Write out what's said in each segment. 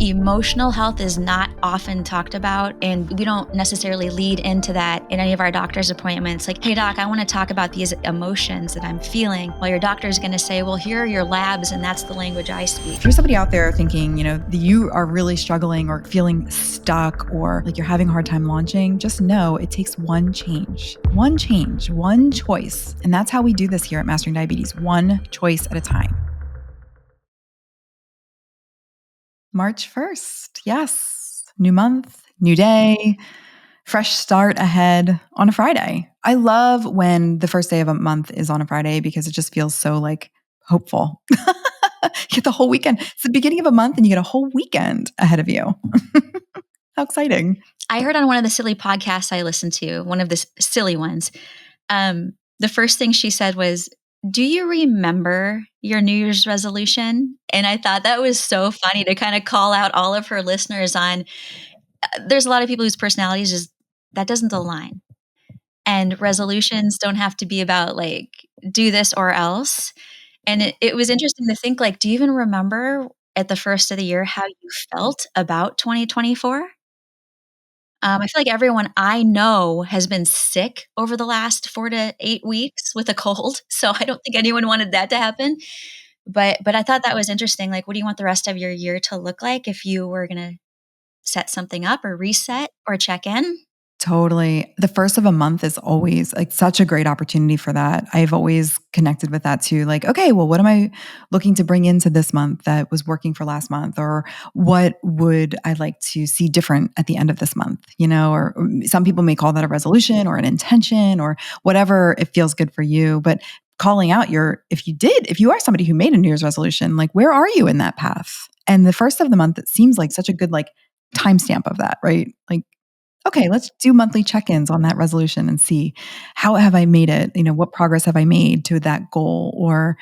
Emotional health is not often talked about, and we don't necessarily lead into that in any of our doctor's appointments. Like, hey, doc, I want to talk about these emotions that I'm feeling. Well, your doctor's going to say, well, here are your labs, and that's the language I speak. If you're somebody out there thinking, you are really struggling or feeling stuck or like you're having a hard time launching, just know it takes one change, one choice. And that's how we do this here at Mastering Diabetes, one choice at a time. March 1st. Yes. New month, new day, fresh start ahead on a Friday. I love when the first day of a month is on a Friday because it just feels so like hopeful. You get the whole weekend. It's the beginning of a month and you get a whole weekend ahead of you. How exciting. I heard on one of the silly podcasts I listened to, one of the silly ones, the first thing she said was, do you remember your New Year's resolution? And I thought that was so funny to kind of call out all of her listeners on, there's a lot of people whose personalities just, that doesn't align. And resolutions don't have to be about like, do this or else. And it was interesting to think like, do you even remember at the first of the year how you felt about 2024? I feel like everyone I know has been sick over the last 4 to 8 weeks with a cold, so I don't think anyone wanted that to happen. But I thought that was interesting, like, what do you want the rest of your year to look like if you were gonna set something up or reset or check in? Totally. The first of a month is always like such a great opportunity for that. I've always connected with that too. Like, okay, well, what am I looking to bring into this month that was working for last month? Or what would I like to see different at the end of this month? Or some people may call that a resolution or an intention or whatever it feels good for you. But calling out if you are somebody who made a New Year's resolution, like, where are you in that path? And the first of the month, it seems like such a good like timestamp of that, right? Like, okay, let's do monthly check-ins on that resolution and see how have I made it? What progress have I made to that goal, or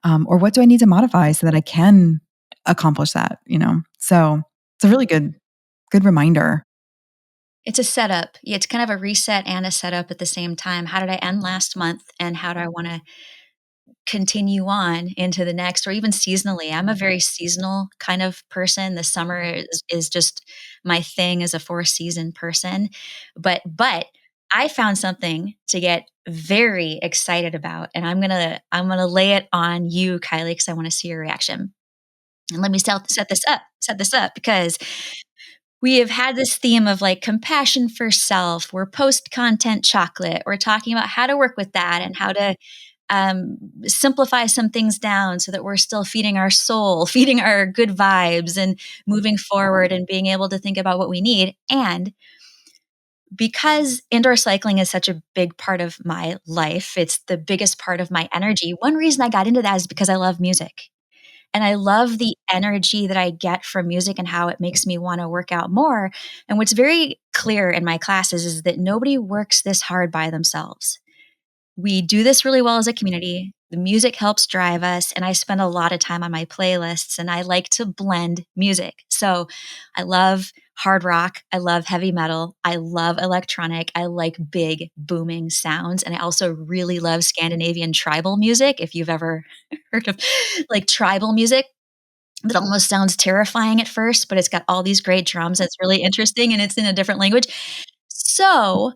what do I need to modify so that I can accomplish that? So it's a really good reminder. It's a setup. Yeah, it's kind of a reset and a setup at the same time. How did I end last month, and how do I wanna continue on into the next, or even seasonally? I'm a very seasonal kind of person. The summer is just my thing as a four-season person. But I found something to get very excited about, and I'm gonna lay it on you, Kylie, because I wanna see your reaction. And let me set this up because we have had this theme of like compassion for self. We're post content chocolate. We're talking about how to work with that and how to simplify some things down so that we're still feeding our soul, feeding our good vibes, and moving forward and being able to think about what we need. And because indoor cycling is such a big part of my life, it's the biggest part of my energy. One reason I got into that is because I love music. And I love the energy that I get from music and how it makes me want to work out more. And what's very clear in my classes is that nobody works this hard by themselves. We do this really well as a community. The music helps drive us, and I spend a lot of time on my playlists, and I like to blend music. So I love hard rock. I love heavy metal. I love electronic. I like big booming sounds. And I also really love Scandinavian tribal music. If you've ever heard of like tribal music, that almost sounds terrifying at first, but it's got all these great drums. It's really interesting and it's in a different language. So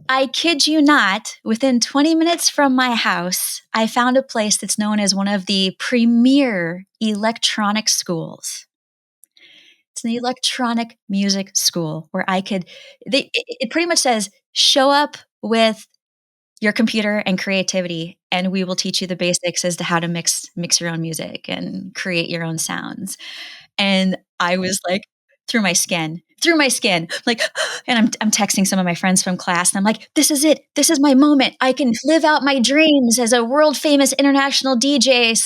I kid you not, within 20 minutes from my house, I found a place that's known as one of the premier electronic schools. It's an electronic music school where it pretty much says, show up with your computer and creativity, and we will teach you the basics as to how to mix your own music and create your own sounds. And I was like, through my skin, like, and I'm texting some of my friends from class, and I'm like, this is it. This is my moment. I can live out my dreams as a world famous international DJ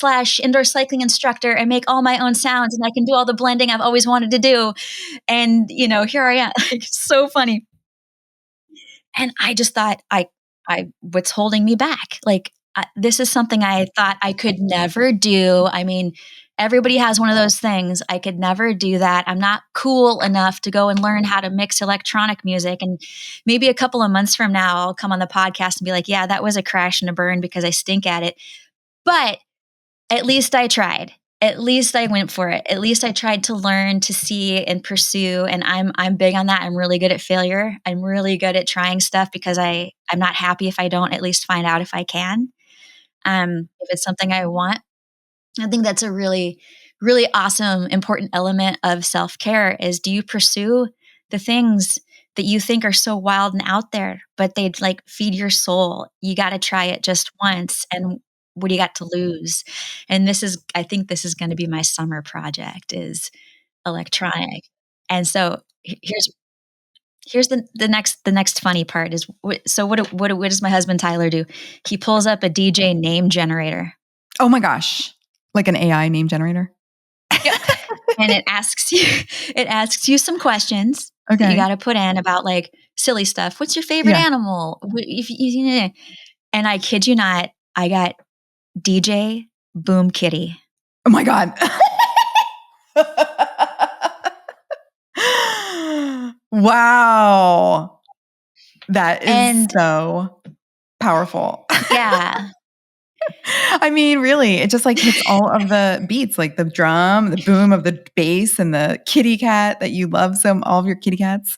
/ indoor cycling instructor and make all my own sounds, and I can do all the blending I've always wanted to do. And here I am, like, so funny. And I just thought, what's holding me back? Like, this is something I thought I could never do. I mean, everybody has one of those things. I could never do that. I'm not cool enough to go and learn how to mix electronic music. And maybe a couple of months from now, I'll come on the podcast and be like, yeah, that was a crash and a burn because I stink at it. But at least I tried. At least I went for it. At least I tried to learn, to see, and pursue, and I'm big on that. I'm really good at failure. I'm really good at trying stuff because I'm not happy if I don't at least find out if I can. If it's something I want. I think that's a really, really awesome, important element of self-care is do you pursue the things that you think are so wild and out there, but they'd like feed your soul. You got to try it just once. And what do you got to lose? And I think this is going to be my summer project is electronic. And so here's the next funny part is so what does my husband Tyler do? He pulls up a DJ name generator. Oh my gosh. Like an AI name generator? Yep. And it asks you some questions that you Okay. gotta put in about, like, silly stuff. "What's your favorite Yeah. animal?" "What if you" and I kid you not, I got DJ Boom Kitty. Oh my God. Wow. That is And so powerful. yeah. I mean, really, it just like hits all of the beats, like the drum, the boom of the bass, and the kitty cat that you love so all of your kitty cats.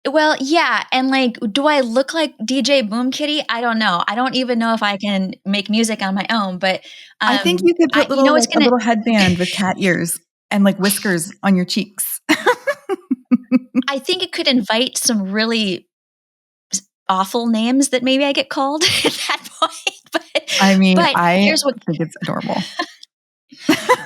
Well, yeah, and, like, do I look like DJ Boom Kitty? I don't know. I don't even know if I can make music on my own, but, I think you could I put you know little what's like a gonna little headband with cat ears and like whiskers on your cheeks. I think it could invite some really awful names that maybe I get called at that point, I mean, but I here's what think it's adorable.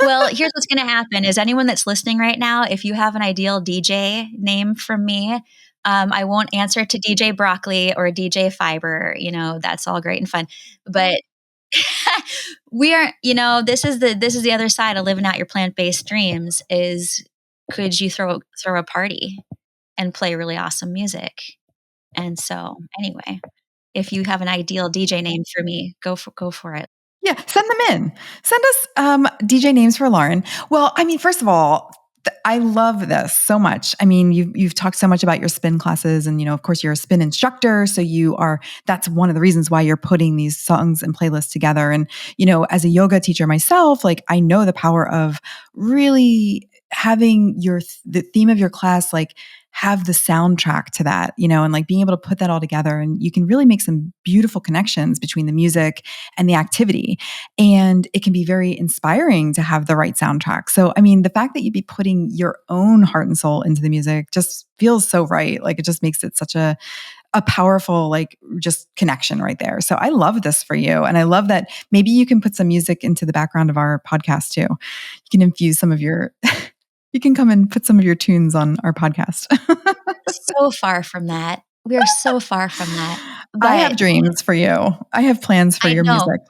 well, here's what's gonna happen is anyone that's listening right now, if you have an ideal DJ name from me, I won't answer to DJ Broccoli or DJ Fiber, that's all great and fun, but we are this is the other side of living out your plant-based dreams is could you throw a party and play really awesome music? And so, anyway, if you have an ideal DJ name for me, go for it. Yeah, send them in. Send us DJ names for Lauren. Well, I mean, first of all, I love this so much. I mean, you've talked so much about your spin classes, and of course, you're a spin instructor, so you are. That's one of the reasons why you're putting these songs and playlists together. And as a yoga teacher myself, like I know the power of really having the theme of your class like have the soundtrack to that, and like being able to put that all together, and you can really make some beautiful connections between the music and the activity. And it can be very inspiring to have the right soundtrack. So, I mean, the fact that you'd be putting your own heart and soul into the music just feels so right. Like it just makes it such a powerful, like just connection right there. So I love this for you. And I love that maybe you can put some music into the background of our podcast too. You can infuse some of your, you can come and put some of your tunes on our podcast. So far from that. We are so far from that. I have But dreams for you. I have plans for I your know. music.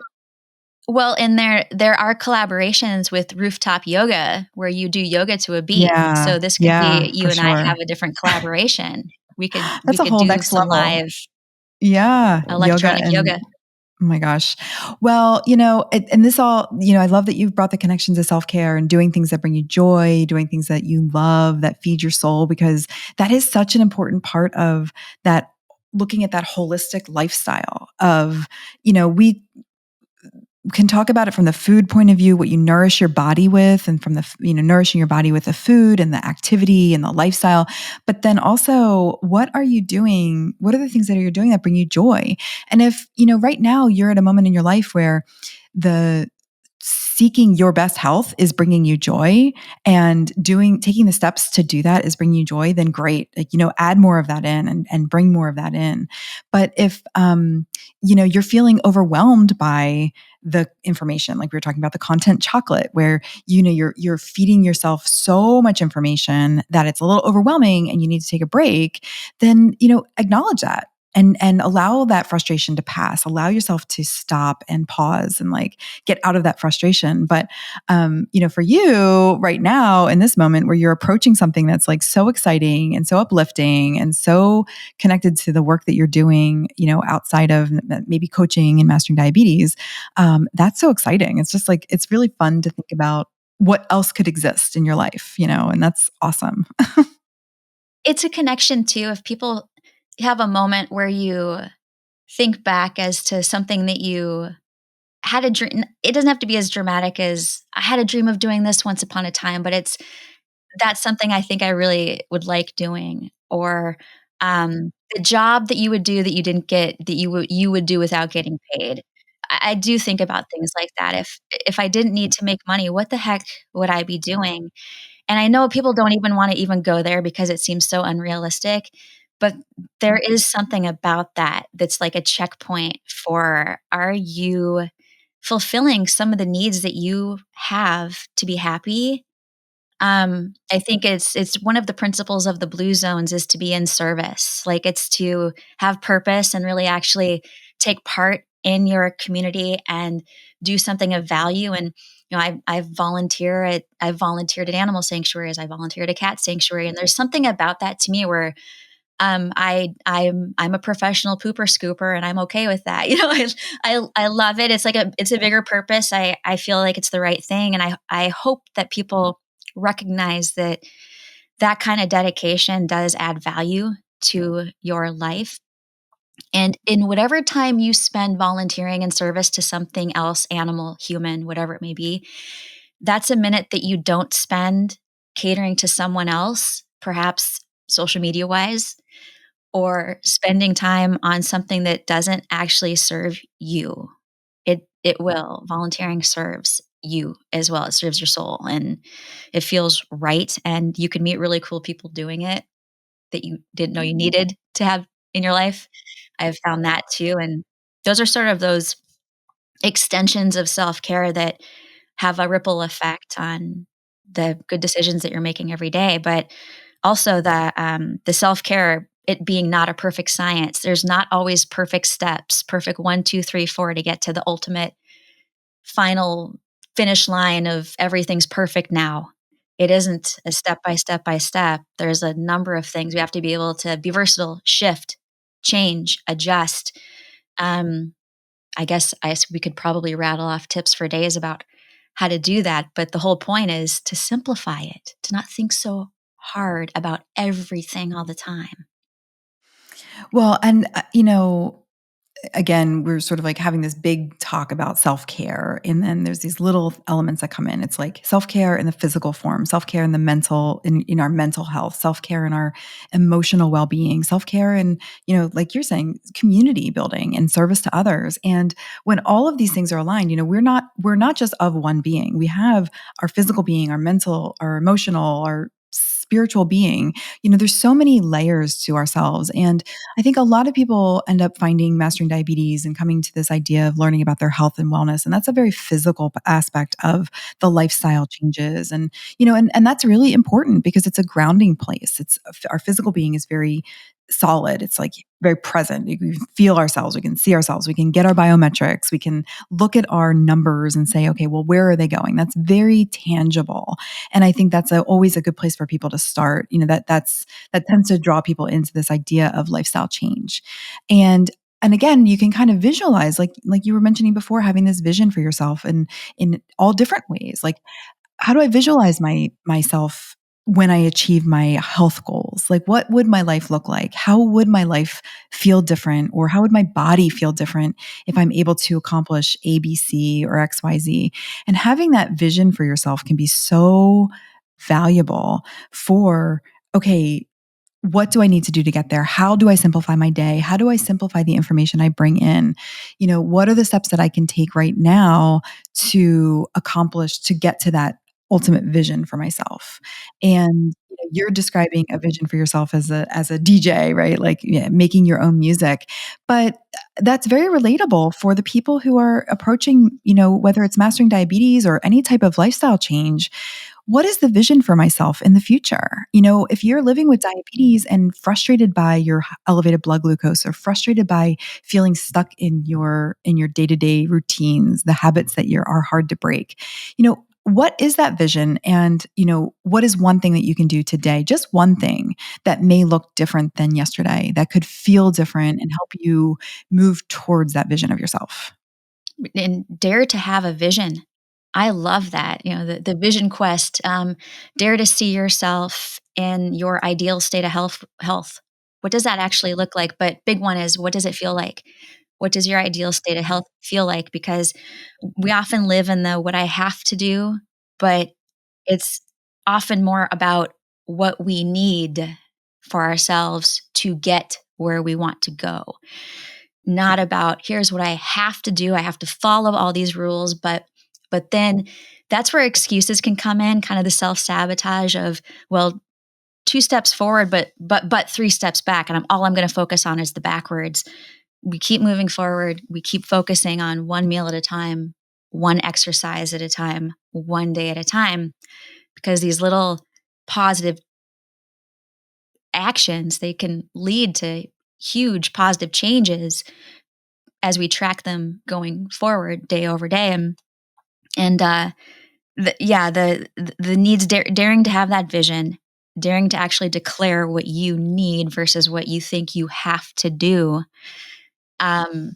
Well, and there are collaborations with Rooftop Yoga where you do yoga to a beat. Yeah. So this could Yeah, be you for and I sure. have a different collaboration. We could we That's a could whole do next some level. live Yeah, yoga electronic and yoga. oh my gosh. Well, and this all, I love that you've brought the connection to self-care and doing things that bring you joy, doing things that you love, that feed your soul, because that is such an important part of that, looking at that holistic lifestyle of, we can talk about it from the food point of view, what you nourish your body with, and from the, nourishing your body with the food and the activity and the lifestyle. But then also, what are you doing? What are the things that you're doing that bring you joy? And if, right now you're at a moment in your life where the seeking your best health is bringing you joy, and taking the steps to do that is bringing you joy, then great. Like, add more of that in, and bring more of that in. But if, you're feeling overwhelmed by the information, like we were talking about the content chocolate, where, you're feeding yourself so much information that it's a little overwhelming and you need to take a break, then, acknowledge that. And allow that frustration to pass. Allow yourself to stop and pause and like get out of that frustration. But, for you right now in this moment where you're approaching something that's like so exciting and so uplifting and so connected to the work that you're doing, outside of maybe coaching and mastering diabetes, that's so exciting. It's just like, it's really fun to think about what else could exist in your life, and that's awesome. It's a connection too. If people have a moment where you think back as to something that you had a dream. It doesn't have to be as dramatic as, "I had a dream of doing this once upon a time," but it's that's something I think I really would like doing, or, the job that you would do that you didn't get, that you would do without getting paid. I do think about things like that. If I didn't need to make money, what the heck would I be doing? And I know people don't even wanna even go there because it seems so unrealistic, but there is something about that that's like a checkpoint for, are you fulfilling some of the needs that you have to be happy? I think it's one of the principles of the blue zones is to be in service. Like, it's to have purpose and really actually take part in your community and do something of value. And, I've volunteered at animal sanctuaries, I volunteered at a cat sanctuary, and there's something about that to me where, I'm a professional pooper scooper, and I'm okay with that. I love it. It's a bigger purpose. I feel like it's the right thing, and I hope that people recognize that that kind of dedication does add value to your life. And in whatever time you spend volunteering in service to something else, animal, human, whatever it may be, that's a minute that you don't spend catering to someone else, perhaps social media wise, or spending time on something that doesn't actually serve you. It will. Volunteering serves you as well. It serves your soul, and it feels right, and you can meet really cool people doing it that you didn't know you needed to have in your life. I've found that too, and those are sort of those extensions of self-care that have a ripple effect on the good decisions that you're making every day, but also the self-care, it being not a perfect science. There's not always perfect steps, perfect 1, 2, 3, 4 to get to the ultimate final finish line of everything's perfect now. It isn't a step by step by step. There's a number of things. We have to be able to be versatile, shift, change, adjust. Um, we could probably rattle off tips for days about how to do that, but the whole point is to simplify it, to not think so hard about everything all the time. Well, and, again, we're sort of like having this big talk about self-care, and then there's these little elements that come in. It's like self-care in the physical form, self-care in the mental, in our mental health, self-care in our emotional well-being, self-care in, like you're saying, community building and service to others. And when all of these things are aligned, we're not just of one being. We have our physical being, our mental, our emotional, our spiritual being. There's so many layers to ourselves. And I think a lot of people end up finding mastering diabetes and coming to this idea of learning about their health and wellness. And that's a very physical aspect of the lifestyle changes. And that's really important because it's a grounding place. Our physical being is very solid. It's like very present. We can feel ourselves. We can see ourselves. We can get our biometrics. We can look at our numbers and say, okay, well, where are they going? That's very tangible. And I think that's always a good place for people to start. That tends to draw people into this idea of lifestyle change. And again, you can kind of visualize, like you were mentioning before, having this vision for yourself in all different ways. Like, how do I visualize myself when I achieve my health goals? Like, what would my life look like? How would my life feel different? Or how would my body feel different if I'm able to accomplish A, B, C, or X, Y, Z? And having that vision for yourself can be so valuable for, okay, what do I need to do to get there? How do I simplify my day? How do I simplify the information I bring in? What are the steps that I can take right now to get to that ultimate vision for myself? And you're describing a vision for yourself as a DJ, right? Like, yeah, making your own music. But that's very relatable for the people who are approaching, whether it's mastering diabetes or any type of lifestyle change. What is the vision for myself in the future? If you're living with diabetes and frustrated by your elevated blood glucose, or frustrated by feeling stuck in your day-to-day routines, the habits that are hard to break, what is that vision? And, what is one thing that you can do today? Just one thing that may look different than yesterday, that could feel different and help you move towards that vision of yourself. And dare to have a vision. I love that, the vision quest. Dare to see yourself in your ideal state of health. What does that actually look like? But big one is, what does it feel like? What does your ideal state of health feel like? Because we often live in the what I have to do, but it's often more about what we need for ourselves to get where we want to go. Not about here's what I have to do. I have to follow all these rules, but then that's where excuses can come in, kind of the self-sabotage of, well, 2 steps forward, but 3 steps back, and all I'm gonna focus on is the backwards. We keep moving forward. We keep focusing on one meal at a time, one exercise at a time, one day at a time, because these little positive actions, they can lead to huge positive changes as we track them going forward day over day. And yeah, the needs, daring to have that vision, daring to actually declare what you need versus what you think you have to do. Um,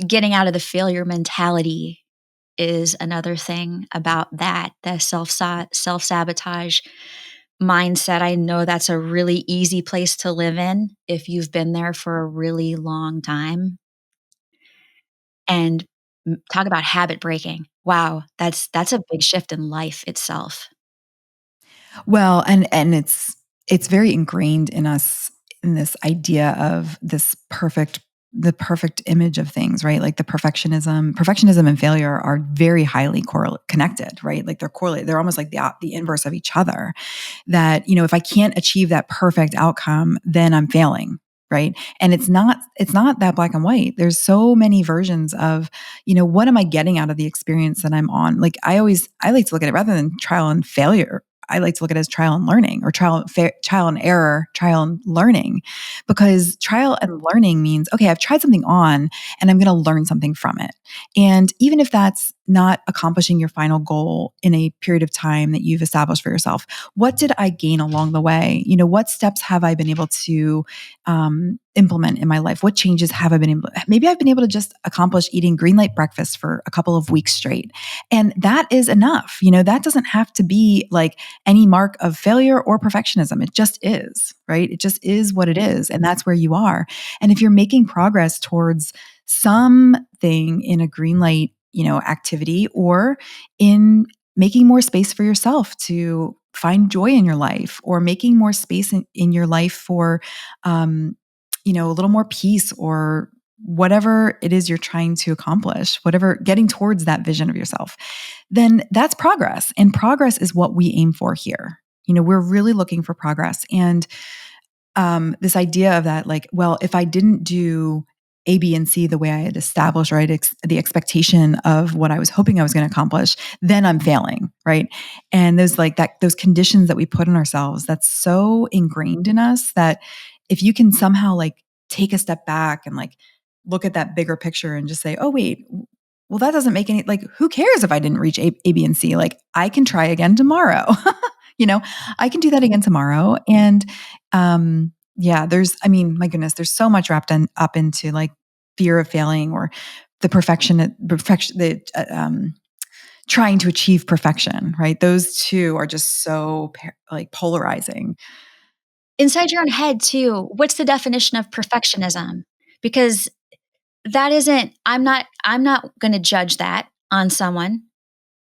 Getting out of the failure mentality is another thing about that, the self sabotage mindset. I know that's a really easy place to live in if you've been there for a really long time. And talk about habit breaking. Wow, that's a big shift in life itself. Well, and it's very ingrained in us in this idea of this perfect the perfect image of things, right? Like the perfectionism and failure are very highly connected, right? Like they're correlated. They're almost like the inverse of each other. That, if I can't achieve that perfect outcome, then I'm failing. Right. And it's not that black and white. There's so many versions of, what am I getting out of the experience that I'm on? Like I like to look at it rather than trial and failure. I like to look at it as trial and learning, or trial and error, trial and learning, because trial and learning means, okay, I've tried something on and I'm going to learn something from it. And even if that's not accomplishing your final goal in a period of time that you've established for yourself, what did I gain along the way? What steps have I been able to implement in my life? What changes have I been able to, maybe I've been able to just accomplish eating green light breakfast for a couple of weeks straight. And that is enough. That doesn't have to be like any mark of failure or perfectionism. It just is, right? It just is what it is. And that's where you are. And if you're making progress towards something in a green light, activity, or in making more space for yourself to find joy in your life, or making more space in your life for, a little more peace, or whatever it is you're trying to accomplish, whatever, getting towards that vision of yourself, then that's progress. And progress is what we aim for here. We're really looking for progress. And this idea of that, like, well, if I didn't do A, B, and C the way I had established, right, the expectation of what I was hoping I was going to accomplish, then I'm failing, right? And those conditions that we put on ourselves, that's so ingrained in us that if you can somehow like take a step back and like look at that bigger picture and just say, oh wait, well, that doesn't make any, like, who cares if I didn't reach A, B, and C? Like, I can try again tomorrow. you know, I can do that again tomorrow. And yeah, my goodness, there's so much up into like fear of failing, or the trying to achieve perfection, right? Those two are just so like polarizing. Inside your own head too, what's the definition of perfectionism? Because that isn't I'm not gonna judge that on someone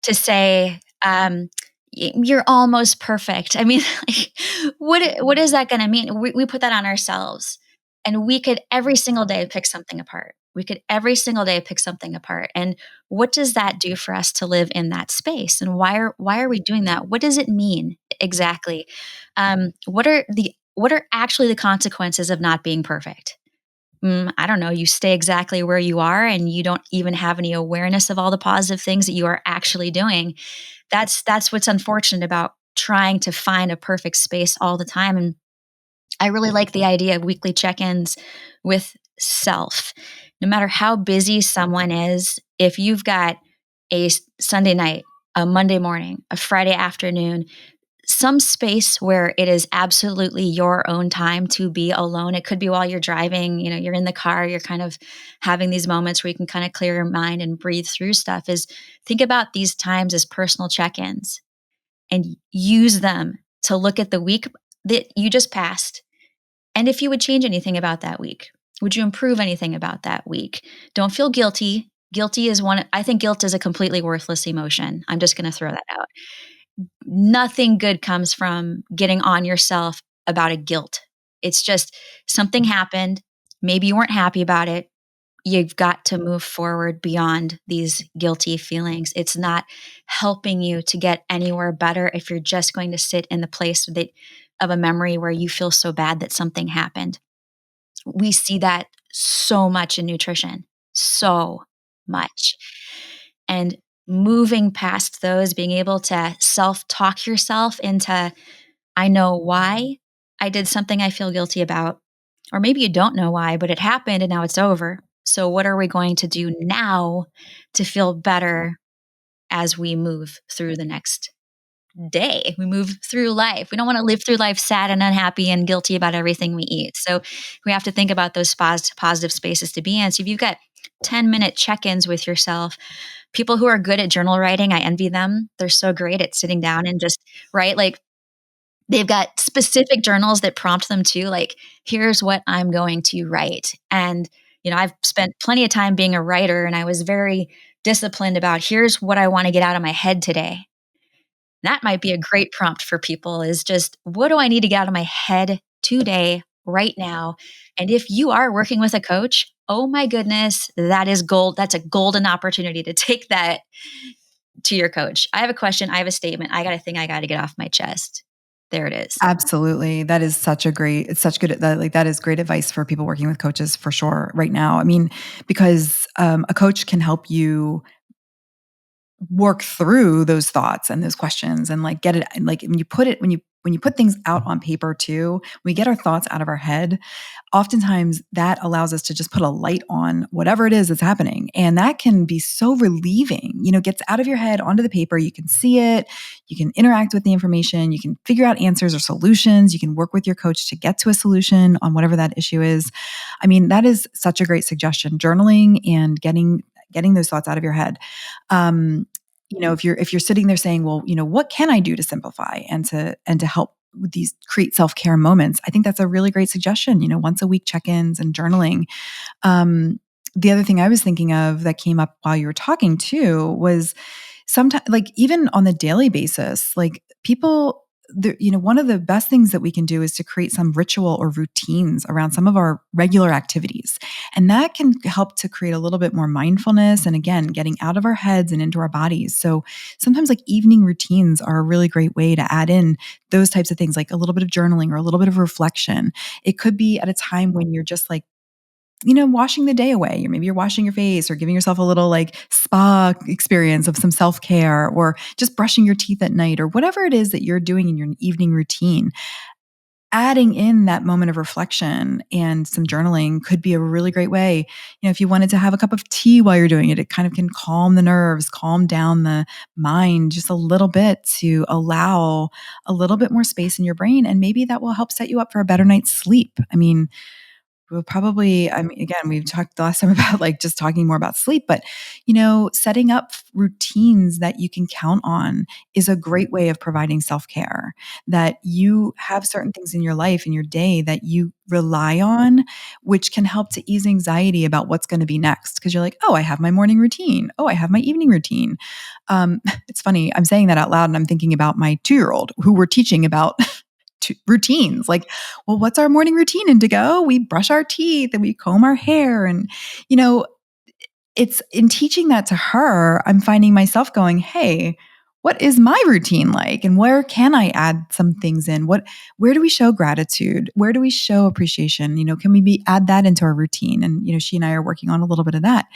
to say, "You're almost perfect." I mean, like, what is that gonna mean? We put that on ourselves, and we could every single day pick something apart. We could every single day pick something apart, and what does that do for us to live in that space, and why are we doing that? What does it mean exactly? What are actually the consequences of not being perfect? I don't know, you stay exactly where you are and you don't even have any awareness of all the positive things that you are actually doing. That's what's unfortunate about trying to find a perfect space all the time. And I really like the idea of weekly check-ins with self. No matter how busy someone is, if you've got Sunday night, a Monday morning, a Friday afternoon, some space where it is absolutely your own time to be alone. It could be while you're driving, you're in the car, you're kind of having these moments where you can kind of clear your mind and breathe through stuff. Is think about these times as personal check-ins and use them to look at the week that you just passed and if you would change anything about that week. Would you improve anything about that week? Don't feel guilty. Guilty is one, I think guilt is a completely worthless emotion. I'm just going to throw that out. Nothing good comes from getting on yourself about a guilt. It's just something happened. Maybe you weren't happy about it. You've got to move forward beyond these guilty feelings. It's not helping you to get anywhere better if you're just going to sit in the place of a memory where you feel so bad that something happened. We see that so much in nutrition, so much. And moving past those, being able to self talk yourself into, I know why I did something I feel guilty about. Or maybe you don't know why, but it happened and now it's over. So, what are we going to do now to feel better as we move through the next day? We move through life. We don't want to live through life sad and unhappy and guilty about everything we eat. So, we have to think about those positive spaces to be in. So, if you've got 10-minute check ins with yourself, people who are good at journal writing, I envy them. They're so great at sitting down and just write. Like, they've got specific journals that prompt them to, like, here's what I'm going to write. And, I've spent plenty of time being a writer, and I was very disciplined about, here's what I want to get out of my head today. That might be a great prompt for people, is just, what do I need to get out of my head today, right now? And if you are working with a coach, oh my goodness, that is gold. That's a golden opportunity to take that to your coach. I have a question. I have a statement. I got a thing I got to get off my chest. There it is. Absolutely. That is it's such good, that is great advice for people working with coaches for sure right now. I mean, because a coach can help you work through those thoughts and those questions and like get it, and like when you put things out on paper too, we get our thoughts out of our head. Oftentimes that allows us to just put a light on whatever it is that's happening. And that can be so relieving, gets out of your head onto the paper. You can see it, you can interact with the information, you can figure out answers or solutions, you can work with your coach to get to a solution on whatever that issue is. I mean, that is such a great suggestion, journaling and getting those thoughts out of your head. Um, if you're sitting there saying, well, what can I do to simplify and to help with these create self-care moments? I think that's a really great suggestion. Once a week check-ins and journaling. The other thing I was thinking of that came up while you were talking too was sometimes, like, even on the daily basis, like people, one of the best things that we can do is to create some ritual or routines around some of our regular activities. And that can help to create a little bit more mindfulness and, again, getting out of our heads and into our bodies. So sometimes, like, evening routines are a really great way to add in those types of things, like a little bit of journaling or a little bit of reflection. It could be at a time when you're just like, washing the day away, or maybe you're washing your face or giving yourself a little like spa experience of some self-care, or just brushing your teeth at night, or whatever it is that you're doing in your evening routine. Adding in that moment of reflection and some journaling could be a really great way. If you wanted to have a cup of tea while you're doing it, it kind of can calm the nerves, calm down the mind just a little bit to allow a little bit more space in your brain. And maybe that will help set you up for a better night's sleep. I mean, I mean, again, we've talked the last time about like just talking more about sleep, but setting up routines that you can count on is a great way of providing self-care. That you have certain things in your life, in your day, that you rely on, which can help to ease anxiety about what's going to be next. Because you're like, oh, I have my morning routine. Oh, I have my evening routine. It's funny, I'm saying that out loud and I'm thinking about my 2-year-old who we're teaching about routines. Like, well, what's our morning routine, Indigo? We brush our teeth and we comb our hair. And, you know, it's in teaching that to her, I'm finding myself going, hey, what is my routine like? And where can I add some things in? Where do we show gratitude? Where do we show appreciation? Can we add that into our routine? And, she and I are working on a little bit of that.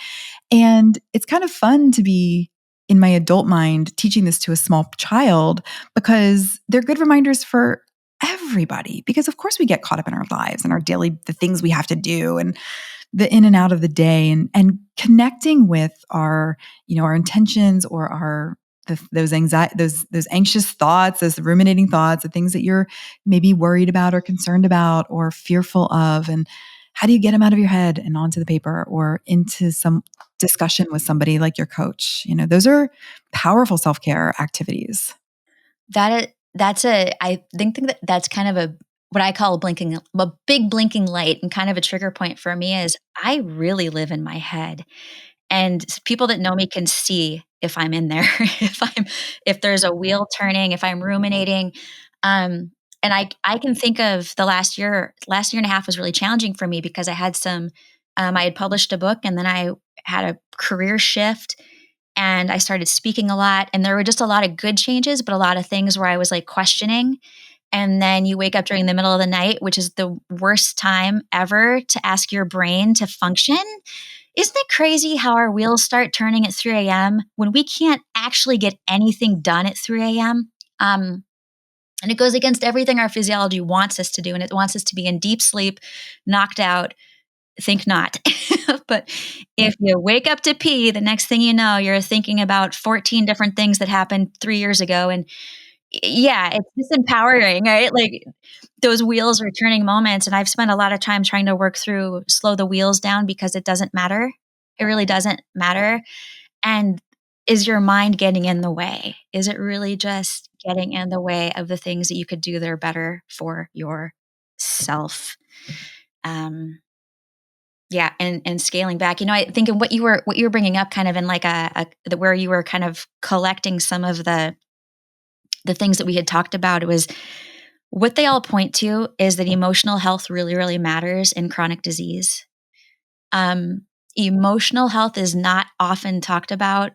And it's kind of fun to be in my adult mind teaching this to a small child, because they're good reminders for everybody. Because of course we get caught up in our lives and the things we have to do and the in and out of the day, and connecting with our intentions, or those anxiety, those anxious thoughts, those ruminating thoughts, the things that you're maybe worried about or concerned about or fearful of. And how do you get them out of your head and onto the paper or into some discussion with somebody like your coach? Those are powerful self-care activities. I think that that's kind of what I call a big blinking light, and kind of a trigger point for me is I really live in my head. And people that know me can see if I'm in there, if there's a wheel turning, if I'm ruminating. Um, and I can think of the last year and a half was really challenging for me because I had published a book, and then I had a career shift, and I started speaking a lot, and there were just a lot of good changes, but a lot of things where I was like questioning. And then you wake up during the middle of the night, which is the worst time ever to ask your brain to function. Isn't it crazy how our wheels start turning at 3 a.m. when we can't actually get anything done at 3 a.m.? And it goes against everything our physiology wants us to do. And it wants us to be in deep sleep, knocked out, think not. But if you wake up to pee, the next thing you know, you're thinking about 14 different things that happened 3 years ago. And yeah, it's disempowering, right? Like those wheels are turning moments. And I've spent a lot of time trying to work through slow the wheels down because it doesn't matter. It really doesn't matter. And is your mind getting in the way? Is it really just getting in the way of the things that you could do that are better for yourself? Um, yeah, and scaling back. I think in what you were bringing up, kind of in like where you were kind of collecting some of the things that we had talked about. It was what they all point to is that emotional health really, really matters in chronic disease. Um, Emotional health is not often talked about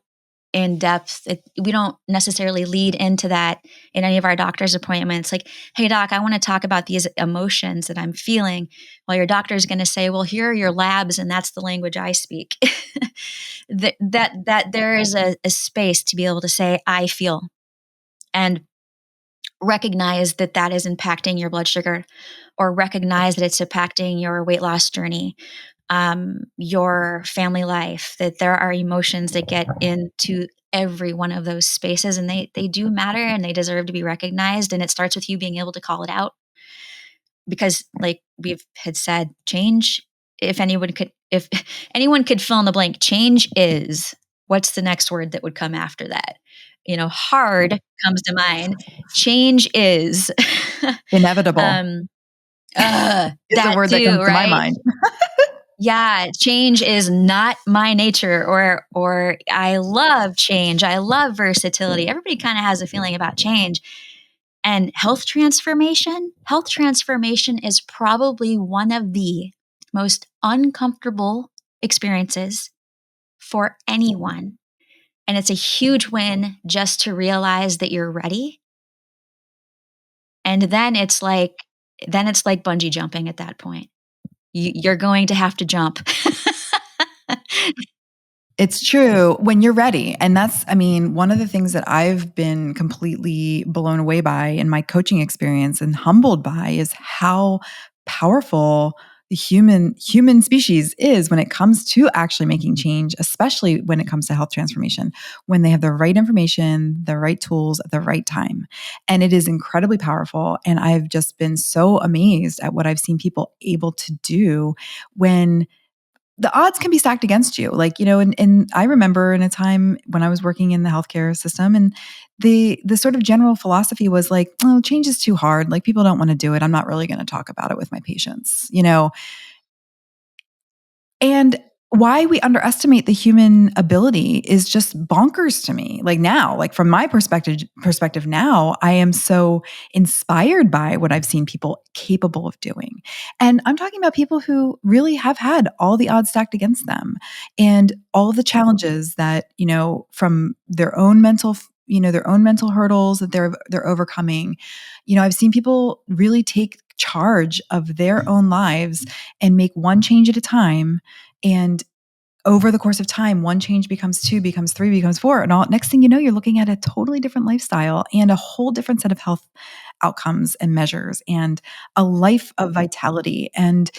in depth. We don't necessarily lead into that in any of our doctor's appointments. Like, hey, doc, I want to talk about these emotions that I'm feeling. Well, your doctor's going to say, well, here are your labs, and that's the language I speak. that there is a space to be able to say, I feel, and recognize that that is impacting your blood sugar, or recognize that it's impacting your weight loss journey, your family life, that there are emotions that get into every one of those spaces, and they do matter, and they deserve to be recognized. And it starts with you being able to call it out, because like we've had said, change, if anyone could fill in the blank, change is, what's the next word that would come after that? Hard comes to mind. Change is. Inevitable um is a that word that too, comes to my right? mind. Yeah, change is not my nature, or I love change. I love versatility. Everybody kind of has a feeling about change. And health transformation is probably one of the most uncomfortable experiences for anyone. And it's a huge win just to realize that you're ready. And then it's like bungee jumping at that point. You're going to have to jump. It's true when you're ready. And that's, I mean, one of the things that I've been completely blown away by in my coaching experience and humbled by is how powerful the human species is when it comes to actually making change, especially when it comes to health transformation, when they have the right information, the right tools at the right time. And it is incredibly powerful. And I've just been so amazed at what I've seen people able to do when the odds can be stacked against you. Like, and I remember in a time when I was working in the healthcare system, and the sort of general philosophy was like, oh, change is too hard. Like, people don't want to do it. I'm not really going to talk about it with my patients. And why we underestimate the human ability is just bonkers to me. Like now, like from my perspective now, I am so inspired by what I've seen people capable of doing. And I'm talking about people who really have had all the odds stacked against them and all of the challenges that, from their own mental hurdles that they're overcoming. I've seen people really take charge of their own lives and make one change at a time. And over the course of time, one change becomes two, becomes three, becomes four. And next thing you know, you're looking at a totally different lifestyle and a whole different set of health outcomes and measures and a life of vitality. And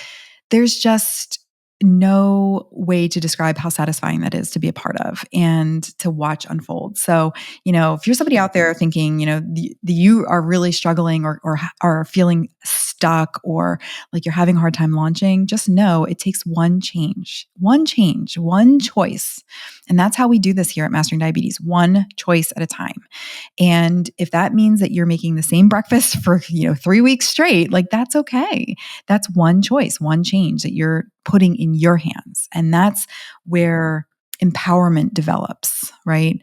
there's just no way to describe how satisfying that is to be a part of and to watch unfold. So, if you're somebody out there thinking, you are really struggling or are feeling stuck stuck or like you're having a hard time launching, just know it takes one change, one choice. And that's how we do this here at Mastering Diabetes, one choice at a time. And if that means that you're making the same breakfast for, 3 weeks straight, like that's okay. That's one choice, one change that you're putting in your hands. And that's where empowerment develops, right?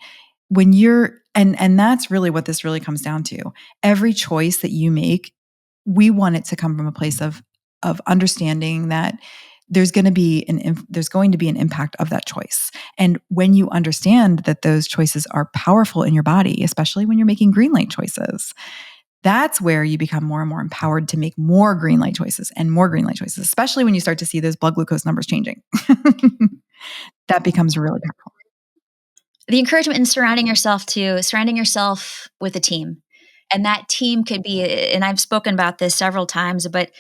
When you're and that's really what this really comes down to. Every choice that you make, we want it to come from a place of understanding that there's going to be an impact of that choice. And when you understand that those choices are powerful in your body, especially when you're making green light choices, that's where you become more and more empowered to make more green light choices and more green light choices, especially when you start to see those blood glucose numbers changing. That becomes really powerful. The encouragement in surrounding yourself with a team. And that team could be, and I've spoken about this several times, but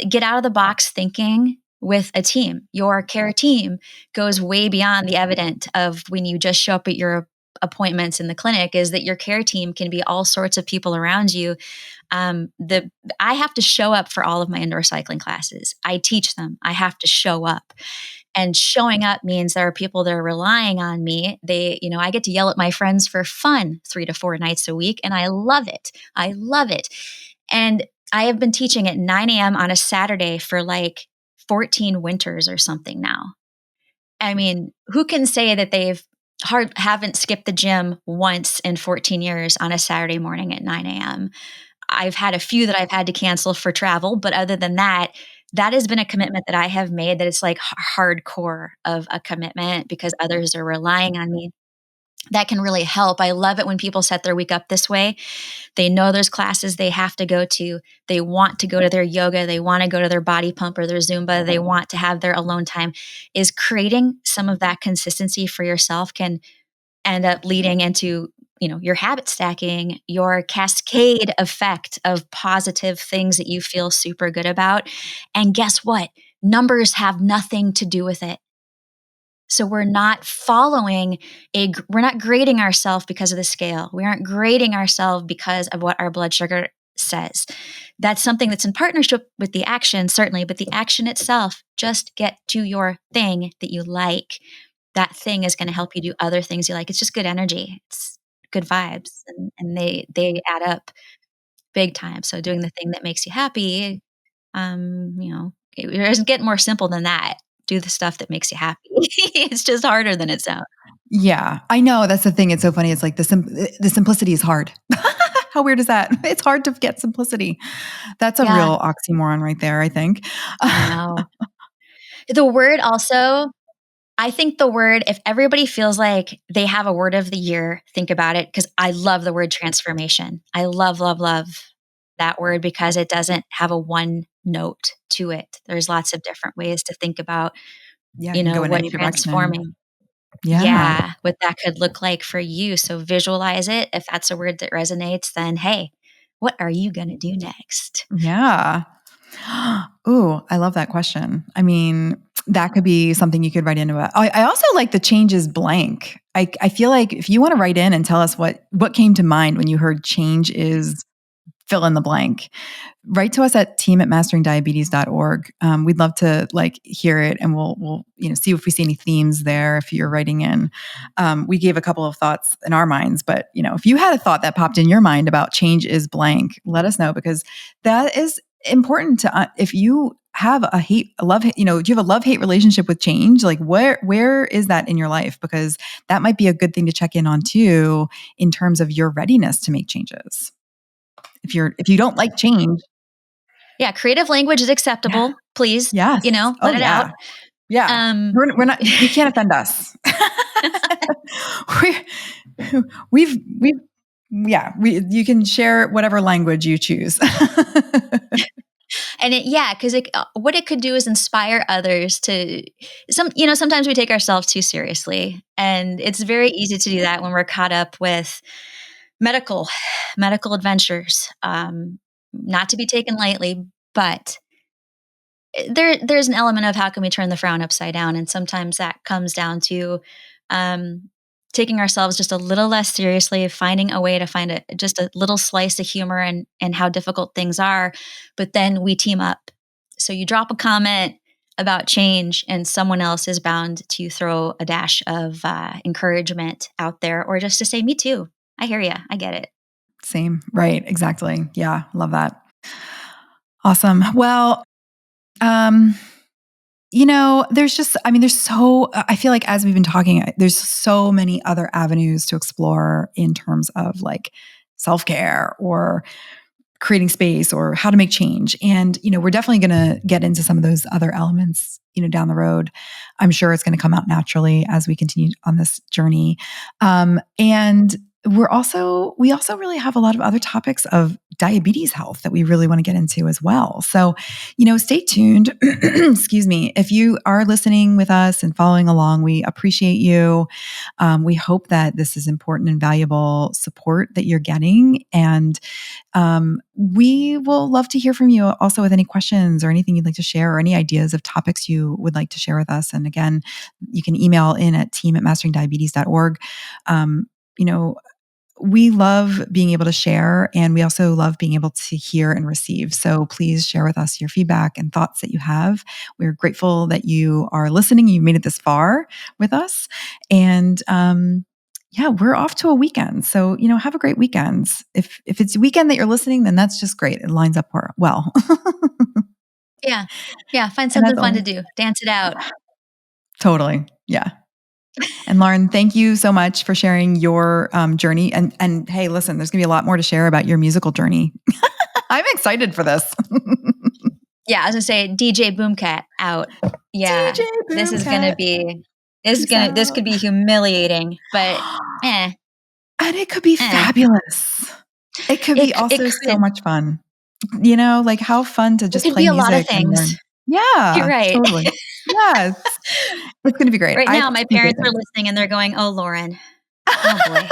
get out of the box thinking with a team. Your care team goes way beyond the evident of when you just show up at your appointments in the clinic, is that your care team can be all sorts of people around you. I have to show up for all of my indoor cycling classes. I teach them. I have to show up. And showing up means there are people that are relying on me. I get to yell at my friends for fun 3 to 4 nights a week, and I love it. I love it. And I have been teaching at 9 a.m. on a Saturday for like 14 winters or something now. I mean, who can say that haven't skipped the gym once in 14 years on a Saturday morning at 9 a.m.? I've had a few that I've had to cancel for travel, but other than that, that has been a commitment that I have made, that it's like hardcore of a commitment because others are relying on me. That can really help. I love it when people set their week up this way. They know there's classes they have to go to. They want to go to their yoga. They want to go to their body pump or their Zumba. They want to have their alone time. Is creating some of that consistency for yourself can end up leading into your habit stacking, your cascade effect of positive things that you feel super good about. And guess what? Numbers have nothing to do with it. So we're not grading ourselves because of the scale. We aren't grading ourselves because of what our blood sugar says. That's something that's in partnership with the action, certainly, but the action itself, just get to your thing that you like. That thing is going to help you do other things you like. It's just good energy. It's good vibes, and they add up big time. So doing the thing that makes you happy, it doesn't get more simple than that. Do the stuff that makes you happy. It's just harder than it sounds. Yeah, I know. That's the thing. It's so funny. It's like the simplicity is hard. How weird is that? It's hard to get simplicity. That's a Yeah, real oxymoron right there, I think. I know. The word also, I think the word, if everybody feels like they have a word of the year, think about it, because I love the word transformation. I love, love, love that word because it doesn't have a one note to it. There's lots of different ways to think about, Yeah, it can go in what any direction. transforming, Yeah. yeah, what that could look like for you. So visualize it. If that's a word that resonates, then hey, what are you going to do next? Yeah. Ooh, I love that question. I mean, that could be something you could write into it. I also like the changes blank. I feel like if you want to write in and tell us what came to mind when you heard change is fill in the blank, write to us at team@masteringdiabetes.org. We'd love to hear it, and we'll see if we see any themes there. If you're writing in, we gave a couple of thoughts in our minds, but if you had a thought that popped in your mind about change is blank, let us know, because that is important to. If you have a love, do you have a love hate relationship with change? Like where is that in your life? Because that might be a good thing to check in on too, in terms of your readiness to make changes. If you don't like change. Yeah, creative language is Yeah. acceptable. Please, Yes. Oh, let it out. yeah. Yeah. Um, We're not, you can't offend us. we, we've, yeah, you can share whatever language you choose. and because what it could do is inspire others to sometimes we take ourselves too seriously, and it's very easy to do that when we're caught up with medical medical adventures. Not to be taken lightly, but there's an element of how can we turn the frown upside down, and sometimes that comes down to um, taking ourselves just a little less seriously, finding a way to find just a little slice of humor and how difficult things are, but then we team up. So you drop a comment about change, and someone else is bound to throw a dash of encouragement out there, or just to say, "Me too. I hear you. I get it." Same. Right. Exactly. Yeah. Love that. Awesome. Well, um, there's just, I mean, I feel like as we've been talking, there's so many other avenues to explore in terms of like self care or creating space or how to make change. And, we're definitely going to get into some of those other elements, down the road. I'm sure it's going to come out naturally as we continue on this journey. And we also really have a lot of other topics of diabetes health that we really want to get into as well. So, stay tuned. Excuse me. If you are listening with us and following along, we appreciate you. We hope that this is important and valuable support that you're getting. And we will love to hear from you also with any questions or anything you'd like to share or any ideas of topics you would like to share with us. And again, you can email in at team@masteringdiabetes.org. You know, we love being able to share, and we also love being able to hear and receive. So please share with us your feedback and thoughts that you have. We're grateful that you are listening. You made it this far with us. And yeah, we're off to a weekend. So, have a great weekend. If it's a weekend that you're listening, then that's just great. It lines up well. Yeah. Yeah. Find And as something fun to always, do. Dance it out. totally. Yeah. And Lauren, thank you so much for sharing your journey. And hey, listen, there's gonna be a lot more to share about your musical journey. I'm excited for this. Yeah, I was gonna say DJ Boomcat out. Yeah, DJ this is gonna Boomcat, be peace this out. could be humiliating, but eh, And it could be eh. fabulous. It could be It also so could much fun. Like how fun to it just could play be a lot of music and things. learn. You're Yeah, right. totally. Yeah, it's gonna be great. Right I now, think my it's gonna be parents are listening and they're going, "Oh, Lauren. Oh boy.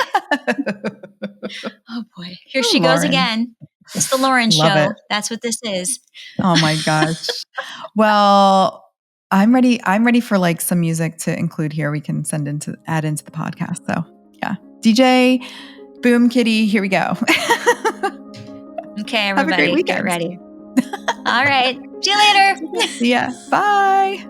great. Oh boy. Here she goes Lauren, again. It's the Lauren love it. show. That's what this is." Oh my gosh. Well, I'm ready. I'm ready for like some music to include here. We can add into the podcast. So yeah. DJ Boom Kitty, here we go. Okay, Have a great everybody, get weekend. ready. All right. See you later. See ya. Bye.